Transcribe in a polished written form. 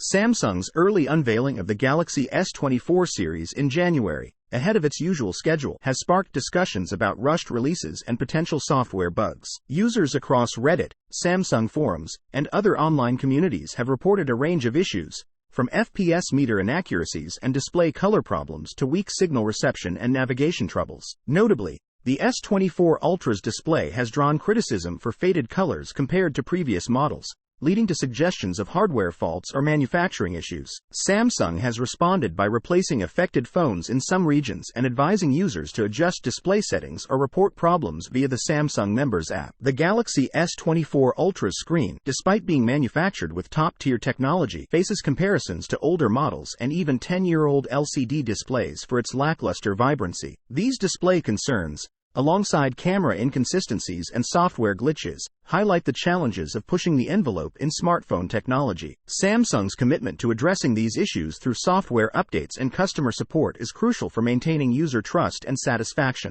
Samsung's early unveiling of the Galaxy S24 series in January, ahead of its usual schedule, has sparked discussions about rushed releases and potential software bugs. Users across Reddit, Samsung forums, and other online communities have reported a range of issues, from FPS meter inaccuracies and display color problems to weak signal reception and navigation troubles. Notably, the S24 Ultra's display has drawn criticism for faded colors compared to previous models, leading to suggestions of hardware faults or manufacturing issues. Samsung has responded by replacing affected phones in some regions and advising users to adjust display settings or report problems via the Samsung Members app. The Galaxy S24 Ultra's screen, despite being manufactured with top-tier technology, faces comparisons to older models and even 10-year-old LCD displays for its lackluster vibrancy. These display concerns, alongside camera inconsistencies and software glitches, highlight the challenges of pushing the envelope in smartphone technology. Samsung's commitment to addressing these issues through software updates and customer support is crucial for maintaining user trust and satisfaction.